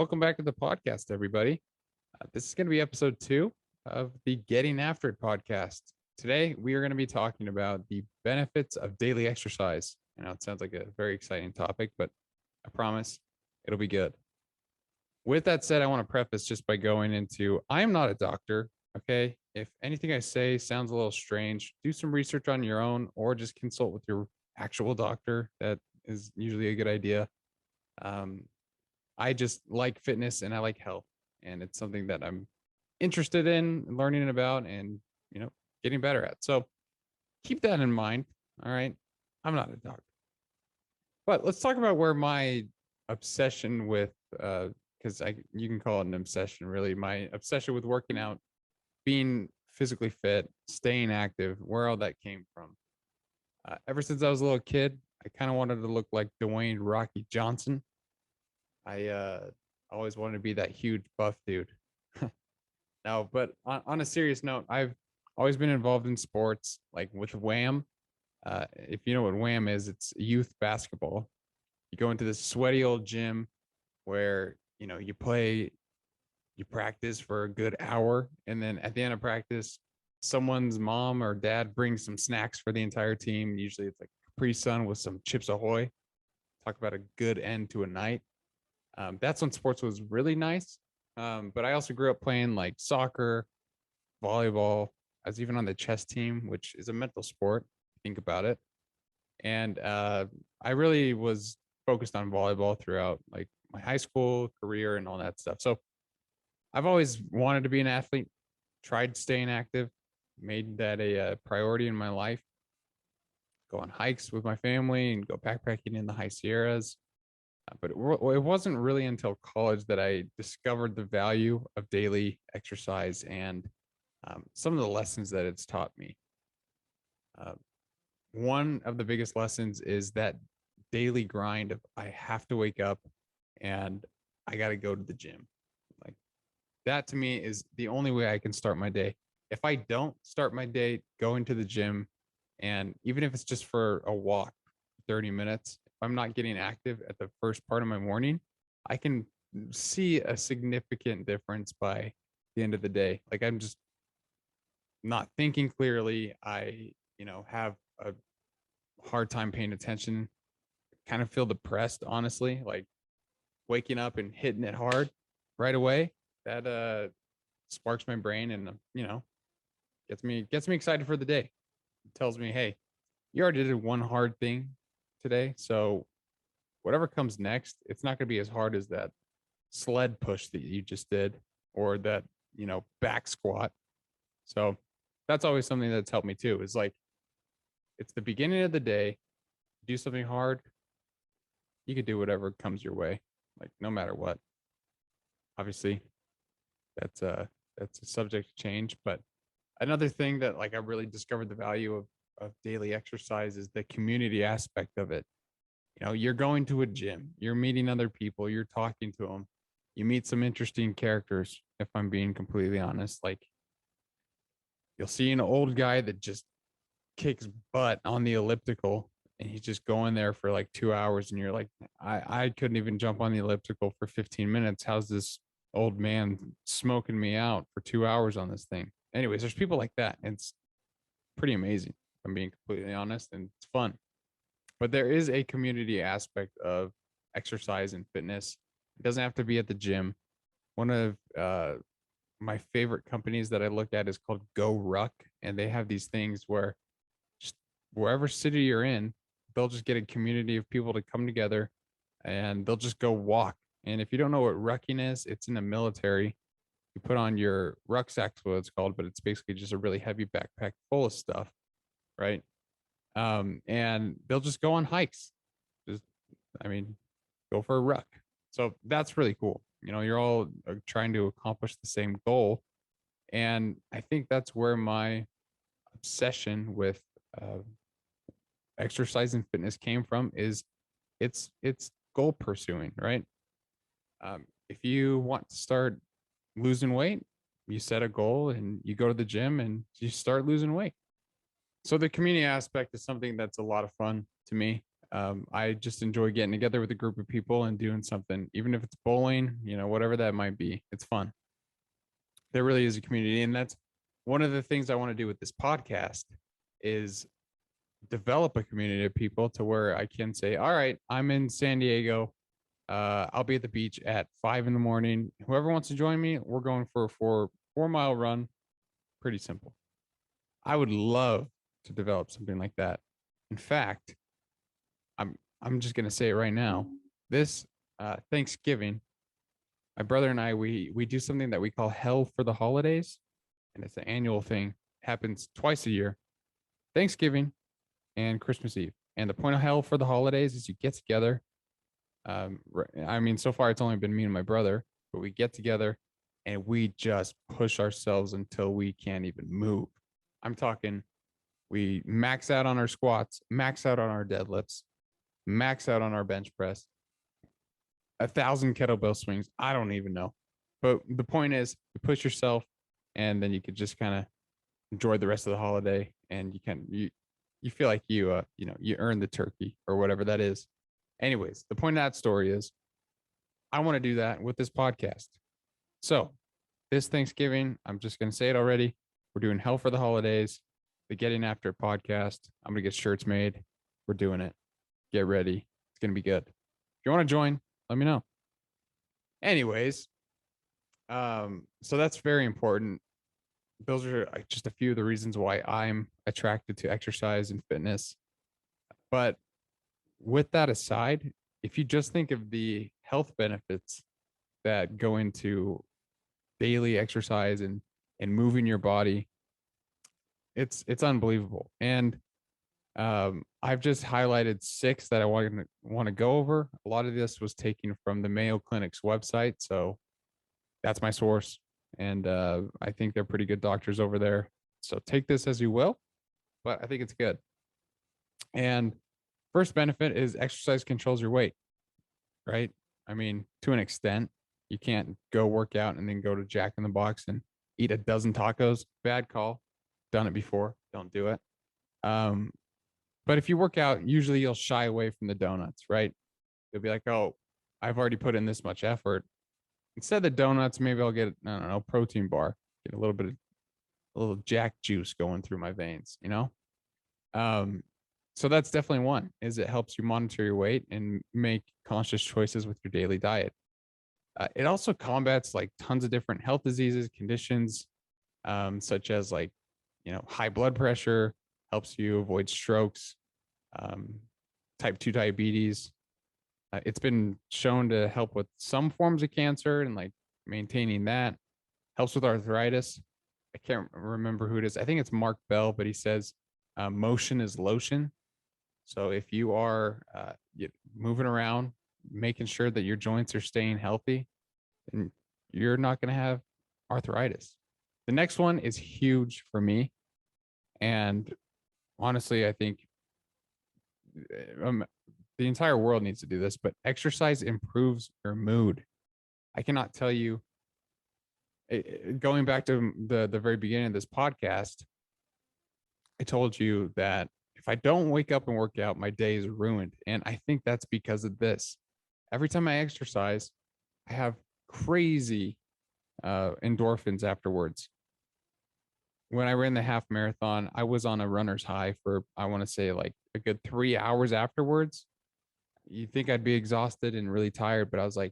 welcome back to the podcast, everybody. This is going to be episode 2 of the Getting After It podcast. Today, we are going to be talking about the benefits of daily exercise. I know it sounds like a very exciting topic, but I promise it'll be good. With that said, I want to preface just by going into I am not a doctor. Okay. If anything I say sounds a little strange, do some research on your own or just consult with your actual doctor. That is usually a good idea. Um, I just like fitness and I like health, and it's something that I'm interested in learning about and, you know, getting better at. So keep that in mind. All right. I'm not a doctor, but let's talk about where my obsession with, because you can call it an obsession, really. My obsession with working out, being physically fit, staying active, where all that came from. Ever since I was a little kid, I kind of wanted to look like Dwayne Rocky Johnson. I always wanted to be that huge buff dude. No, but on a serious note, I've always been involved in sports, like with Wham. If you know what Wham is, it's youth basketball. You go into this sweaty old gym where you play, you practice for a good hour, and then at the end of practice, someone's mom or dad brings some snacks for the entire team. Usually, it's like Capri Sun with some Chips Ahoy. Talk about a good end to a night. That's when sports was really nice. But I also grew up playing like soccer, volleyball. I was even on the chess team, which is a mental sport. Think about it. And I really was focused on volleyball throughout like my high school career and all that stuff. So I've always wanted to be an athlete, tried staying active, made that a priority in my life. Go on hikes with my family and go backpacking in the high Sierras. But it wasn't really until college that I discovered the value of daily exercise and some of the lessons that it's taught me. Uh, One of the biggest lessons is that daily grind of I have to wake up and I got to go to the gym. Like that to me is the only way I can start my day. If I don't start my day going to the gym, and even if it's just for a walk, 30 minutes, if I'm not getting active at the first part of my morning, I can see a significant difference by the end of the day. Like I'm just not thinking clearly. I, have a hard time paying attention, kind of feel depressed, honestly, like waking up and hitting it hard right away. That sparks my brain and gets me excited for the day. It tells me, hey, you already did one hard thing today, so whatever comes next, it's not going to be as hard as that sled push that you just did or that, back squat. So that's always something that's helped me too, is like it's the beginning of the day, do something hard, you could do whatever comes your way, like no matter what. Obviously, that's a subject to change, but another thing that like I really discovered the value of daily exercise is the community aspect of it. You're going to a gym, you're meeting other people, you're talking to them, you meet some interesting characters. If I'm being completely honest, like you'll see an old guy that just kicks butt on the elliptical and he's just going there for like 2 hours, and you're like, I couldn't even jump on the elliptical for 15 minutes. How's this old man smoking me out for 2 hours on this thing? Anyways, there's people like that, and it's pretty amazing, if I'm being completely honest, and it's fun. But there is a community aspect of exercise and fitness. It doesn't have to be at the gym. One of my favorite companies that I look at is called Go Ruck, and they have these things where just wherever city you're in, they'll just get a community of people to come together and they'll just go walk. And if you don't know what rucking is, it's in the military. You put on your rucksack's what it's called, but it's basically just a really heavy backpack full of stuff, right? And they'll just go on hikes. Just, I mean, go for a ruck. So that's really cool. You're all trying to accomplish the same goal. And I think that's where my obsession with uh, exercise and fitness came from, is it's goal pursuing, right? If you want to start losing weight, you set a goal and you go to the gym and you start losing weight. So the community aspect is something that's a lot of fun to me. I just enjoy getting together with a group of people and doing something, even if it's bowling, whatever that might be. It's fun. There really is a community, and that's one of the things I want to do with this podcast is develop a community of people to where I can say, all right, I'm in San Diego. I'll be at the beach at 5 a.m. Whoever wants to join me, we're going for a 4 mile run. Pretty simple. I would love to develop something like that. In fact, I'm just gonna say it right now. This Thanksgiving, my brother and I we do something that we call Hell for the Holidays, and it's an annual thing. Happens twice a year, Thanksgiving and Christmas Eve. And the point of Hell for the Holidays is you get together. I mean, so far it's only been me and my brother, but we get together and we just push ourselves until we can't even move. I'm talking, we max out on our squats, max out on our deadlifts, max out on our bench press, 1,000 kettlebell swings. I don't even know. But the point is, you push yourself, and then you could just kind of enjoy the rest of the holiday, and you feel like you earn the turkey or whatever that is. Anyways, the point of that story is, I want to do that with this podcast. So this Thanksgiving, I'm just going to say it already. We're doing Hell for the Holidays, the Getting After It podcast. I'm going to get shirts made. We're doing it. Get ready. It's going to be good. If you want to join, let me know. Anyways, so that's very important. Those are just a few of the reasons why I'm attracted to exercise and fitness. But with that aside, if you just think of the health benefits that go into daily exercise and moving your body, it's unbelievable. And I've just highlighted 6 that I want to go over. A lot of this was taken from the Mayo Clinic's website, so that's my source, and I think they're pretty good doctors over there. So take this as you will, but I think it's good. And first benefit is exercise controls your weight, right? I mean, to an extent, you can't go work out and then go to Jack in the Box and eat a dozen tacos. Bad call. Done it before. Don't do it. But if you work out, usually you'll shy away from the donuts, right? You'll be like, oh, I've already put in this much effort. Instead of the donuts, maybe I'll get, I don't know, protein bar, get a little Jack juice going through my veins, So that's definitely one, is it helps you monitor your weight and make conscious choices with your daily diet. It also combats like tons of different health diseases, conditions, such as like, high blood pressure, helps you avoid strokes, type 2 diabetes. It's been shown to help with some forms of cancer and like maintaining that. Helps with arthritis. I can't remember who it is. I think it's Mark Bell, but he says motion is lotion. So if you are moving around, making sure that your joints are staying healthy, then you're not going to have arthritis. The next one is huge for me. And honestly, I think the entire world needs to do this, but exercise improves your mood. I cannot tell you, going back to the very beginning of this podcast, I told you that if I don't wake up and work out, my day is ruined. And I think that's because of this. Every time I exercise, I have crazy endorphins afterwards. When I ran the half marathon, I was on a runner's high for, I want to say, like a good 3 hours afterwards. You think I'd be exhausted and really tired, but I was like,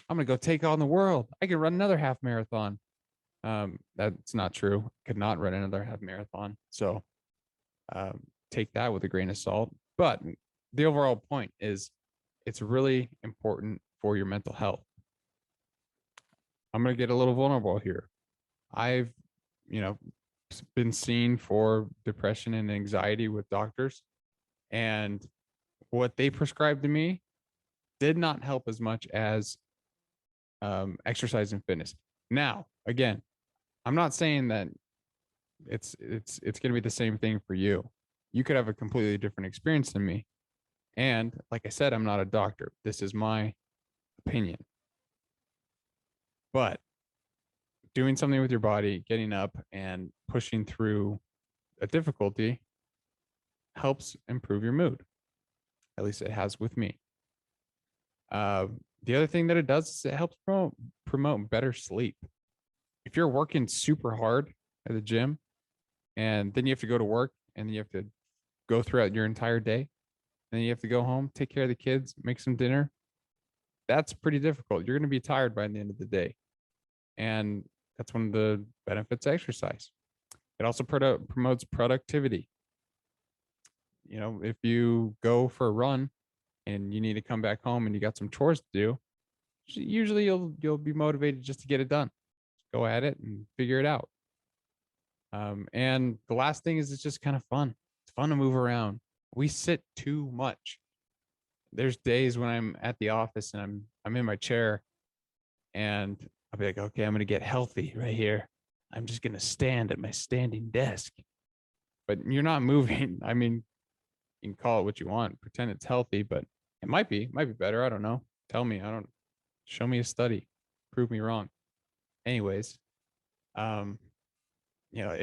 I'm going to go take on the world. I could run another half marathon. That's not true. Could not run another half marathon. So take that with a grain of salt. But the overall point is it's really important for your mental health. I'm going to get a little vulnerable here. I've, been seen for depression and anxiety with doctors, and what they prescribed to me did not help as much as exercise and fitness. Now, again, I'm not saying that it's going to be the same thing for you. You could have a completely different experience than me. And like I said, I'm not a doctor. This is my opinion. But doing something with your body, getting up and pushing through a difficulty helps improve your mood. At least it has with me. The other thing that it does is it helps promote better sleep. If you're working super hard at the gym and then you have to go to work and then you have to go throughout your entire day, and then you have to go home, take care of the kids, make some dinner, that's pretty difficult. You're going to be tired by the end of the day. And that's one of the benefits of exercise. It also promotes productivity. You know, if you go for a run and you need to come back home and you got some chores to do, usually you'll be motivated just to get it done. Go at it and figure it out. And the last thing is it's just kind of fun. It's fun to move around. We sit too much. There's days when I'm at the office and I'm in my chair and I'll be like, okay, I'm gonna get healthy right here. I'm just gonna stand at my standing desk. But you're not moving. I mean, you can call it what you want, pretend it's healthy, but it might be better. I don't know. Tell me. Show me a study. Prove me wrong. Anyways, um, you know,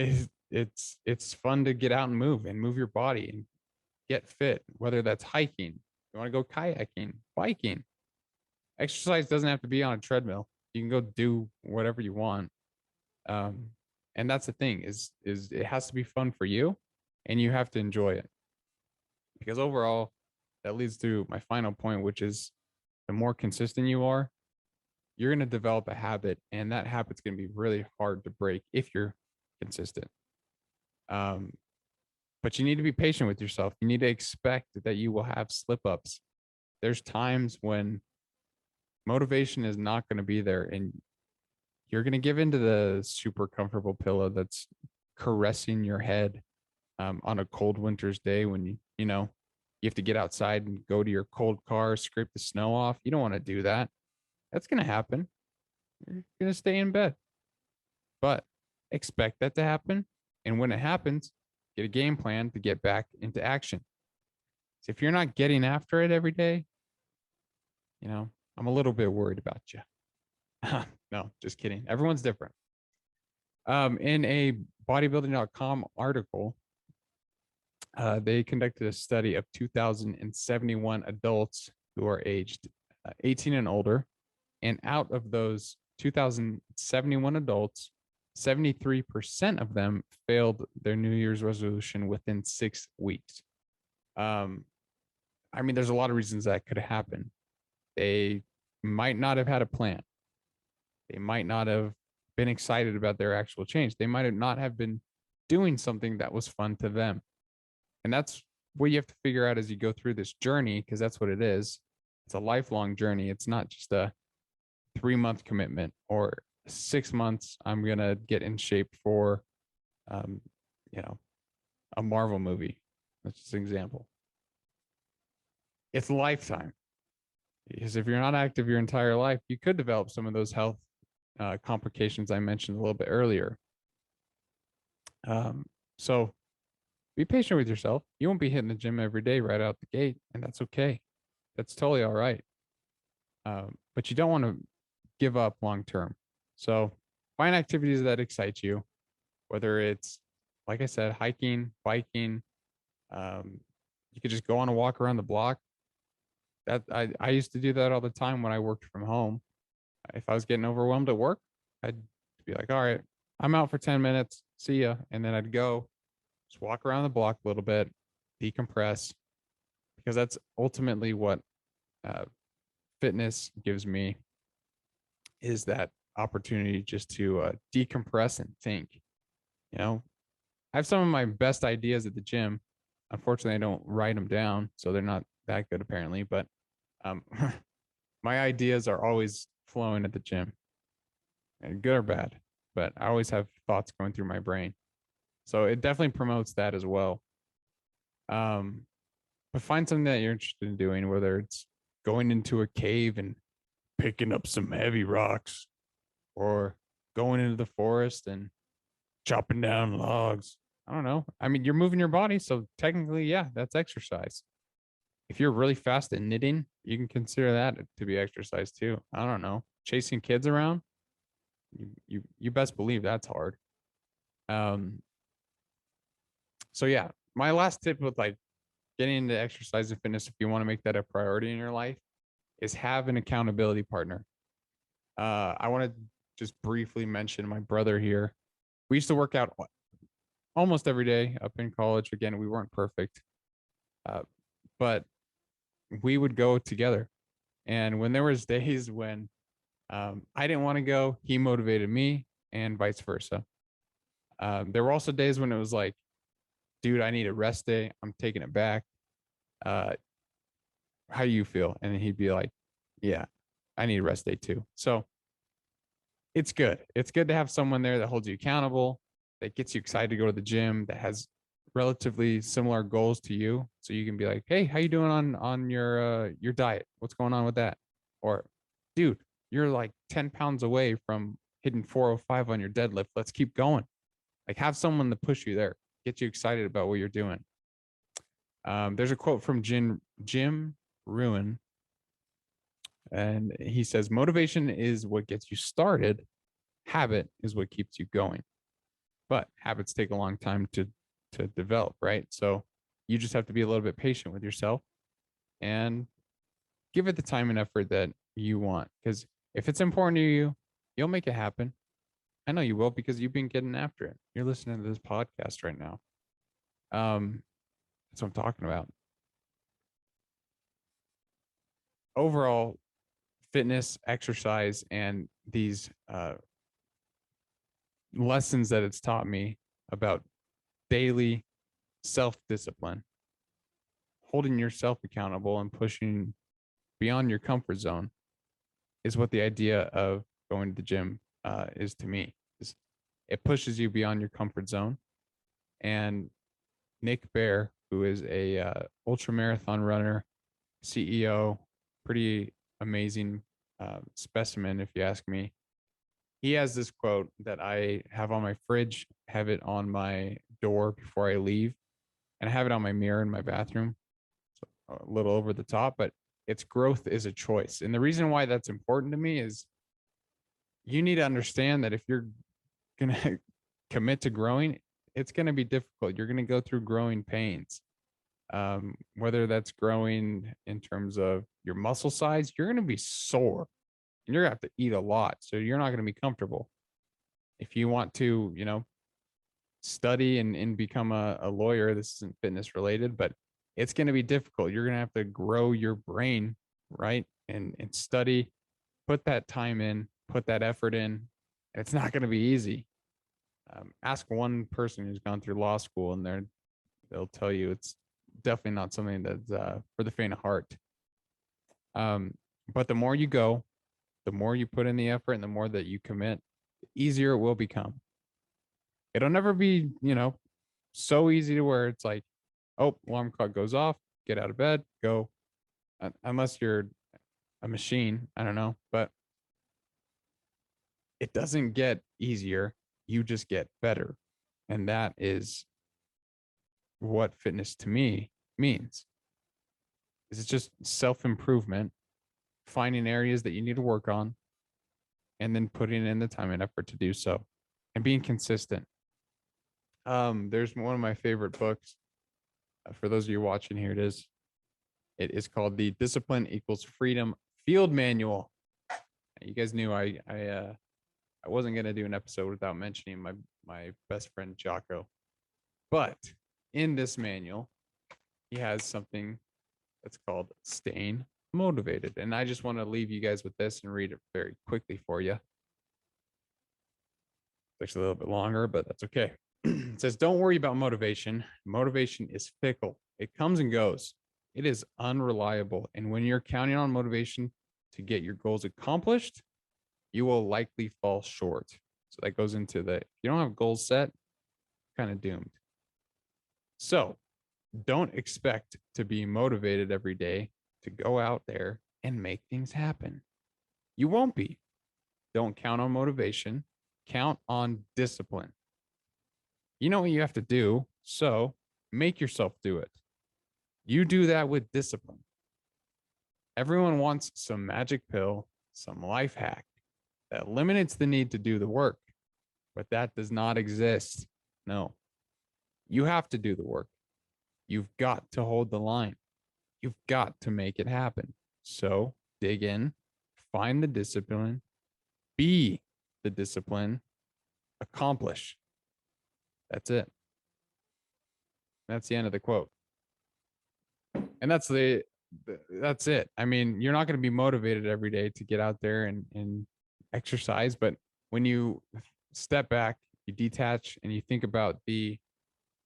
it's fun to get out and move your body and get fit, whether that's hiking, you want to go kayaking, biking. Exercise doesn't have to be on a treadmill. You can go do whatever you want. And that's the thing is it has to be fun for you and you have to enjoy it. Because overall, that leads to my final point, which is the more consistent you are, you're going to develop a habit, and that habit's going to be really hard to break if you're consistent. But you need to be patient with yourself. You need to expect that you will have slip ups. There's times when motivation is not going to be there, and you're going to give into the super comfortable pillow that's caressing your head on a cold winter's day when you know you have to get outside and go to your cold car, scrape the snow off. You don't want to do that. That's going to happen. You're going to stay in bed, but expect that to happen. And when it happens, get a game plan to get back into action. So if you're not getting after it every day, you know, I'm a little bit worried about you. No, just kidding. Everyone's different. In a bodybuilding.com article, they conducted a study of 2,071 adults who are aged 18 and older. And out of those 2,071 adults, 73% of them failed their New Year's resolution within 6 weeks. I mean, there's a lot of reasons that could have happened. They might not have had a plan. They might not have been excited about their actual change. They might have not have been doing something that was fun to them. And that's what you have to figure out as you go through this journey, because that's what it is. It's a lifelong journey. It's not just a 3-month commitment or 6 months. I'm going to get in shape for, you know, a Marvel movie. That's just an example. It's a lifetime. Because if you're not active your entire life, you could develop some of those health complications I mentioned a little bit earlier. So be patient with yourself. You won't be hitting the gym every day right out the gate, and that's okay. That's totally all right. But you don't want to give up long term. So find activities that excite you, whether it's, like I said, hiking, biking. You could just go on a walk around the block. That I used to do that all the time when I worked from home. If I was getting overwhelmed at work, I'd be like, all right, I'm out for 10 minutes. See ya. And then I'd go just walk around the block a little bit, decompress, because that's ultimately what fitness gives me, is that opportunity just to decompress and think. You know, I have some of my best ideas at the gym. Unfortunately, I don't write them down, so they're not that good apparently. But my ideas are always flowing at the gym, and good or bad. But I always have thoughts going through my brain, so it definitely promotes that as well. But find something that you're interested in doing, whether it's going into a cave and picking up some heavy rocks, or going into the forest and chopping down logs. I don't know. I mean, you're moving your body, so technically, yeah, that's exercise. If you're really fast at knitting, you can consider that to be exercise too. I don't know. Chasing kids around, you best believe that's hard. So yeah, my last tip with like getting into exercise and fitness, if you want to make that a priority in your life, is have an accountability partner. I want to just briefly mention my brother here. We used to work out almost every day up in college. Again, we weren't perfect, but we would go together. And when there was days when I didn't want to go, he motivated me, and vice versa. There were also days when it was like, dude, I need a rest day. I'm taking it back. How do you feel? And then he'd be like, yeah, I need a rest day too. So it's good. It's good to have someone there that holds you accountable, that gets you excited to go to the gym, that has relatively similar goals to you. So you can be like, hey, how you doing on your diet? What's going on with that? Or, dude, you're like 10 pounds away from hitting 405 on your deadlift. Let's keep going. Like, have someone to push you there, get you excited about what you're doing. There's a quote from Jim Rohn, and he says, motivation is what gets you started. Habit is what keeps you going. But habits take a long time to develop, right? So you just have to be a little bit patient with yourself and give it the time and effort that you want. Because if it's important to you, you'll make it happen. I know you will, because you've been getting after it. You're listening to this podcast right now. That's what I'm talking about. Overall, fitness, exercise, and these lessons that it's taught me about daily self-discipline, holding yourself accountable and pushing beyond your comfort zone, is what the idea of going to the gym is to me. It pushes you beyond your comfort zone. And Nick Bare, who is a ultra marathon runner, CEO, pretty amazing specimen, if you ask me. He has this quote that I have on my fridge, have it on my door before I leave, and I have it on my mirror in my bathroom. So a little over the top, but it's growth is a choice. And the reason why that's important to me is you need to understand that if you're going to commit to growing, it's going to be difficult. You're going to go through growing pains. Whether that's growing in terms of your muscle size, you're going to be sore and you're going to have to eat a lot. So you're not going to be comfortable. If you want to, study and become a lawyer, this isn't fitness related, but it's going to be difficult. You're going to have to grow your brain, right? And study, put that time in, put that effort in. And it's not going to be easy. Ask one person who's gone through law school, and they'll tell you it's definitely not something that's for the faint of heart. But the more you go, the more you put in the effort, and the more that you commit, the easier it will become. It'll never be, so easy to where it's like, oh, alarm clock goes off, get out of bed, go. Unless you're a machine, I don't know, but it doesn't get easier. You just get better. And that is what fitness to me means. It's just self-improvement, finding areas that you need to work on, and then putting in the time and effort to do so, and being consistent. There's one of my favorite books. For those of you watching, here it is. It is called The Discipline Equals Freedom Field Manual. You guys knew I wasn't gonna do an episode without mentioning my best friend Jocko. But in this manual, he has something that's called staying motivated. And I just want to leave you guys with this and read it very quickly for you. It's actually a little bit longer, but that's okay. It says, don't worry about motivation. Motivation is fickle. It comes and goes. It is unreliable. And when you're counting on motivation to get your goals accomplished, you will likely fall short. So that goes into if you don't have goals set, kind of doomed. So don't expect to be motivated every day to go out there and make things happen. You won't be. Don't count on motivation. Count on discipline. You know what you have to do, so make yourself do it. You do that with discipline. Everyone wants some magic pill, some life hack that eliminates the need to do the work, but that does not exist. No, you have to do the work. You've got to hold the line. You've got to make it happen. So dig in, find the discipline, be the discipline, accomplish. That's it. That's the end of the quote. And that's it. I mean, you're not going to be motivated every day to get out there and exercise, but when you step back, you detach and you think about the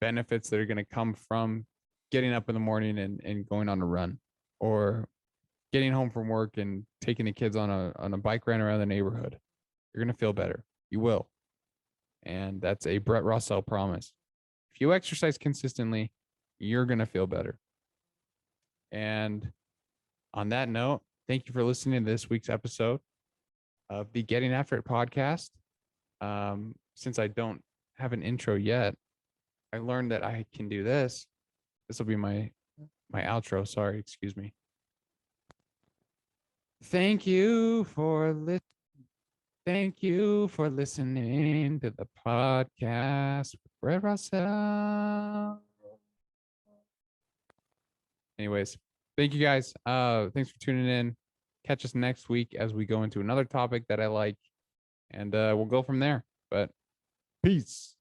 benefits that are going to come from getting up in the morning and going on a run, or getting home from work and taking the kids on a bike ride around the neighborhood, you're going to feel better. You will. And that's a Brett Russell promise. If you exercise consistently, you're going to feel better. And on that note, thank you for listening to this week's episode of the Getting After It podcast. Since I don't have an intro yet, I learned that I can do this. This will be my outro. Sorry, excuse me. Thank you for listening to the podcast with Brett Russell. Anyways, thank you guys. Thanks for tuning in. Catch us next week as we go into another topic that I like, and we'll go from there. But peace.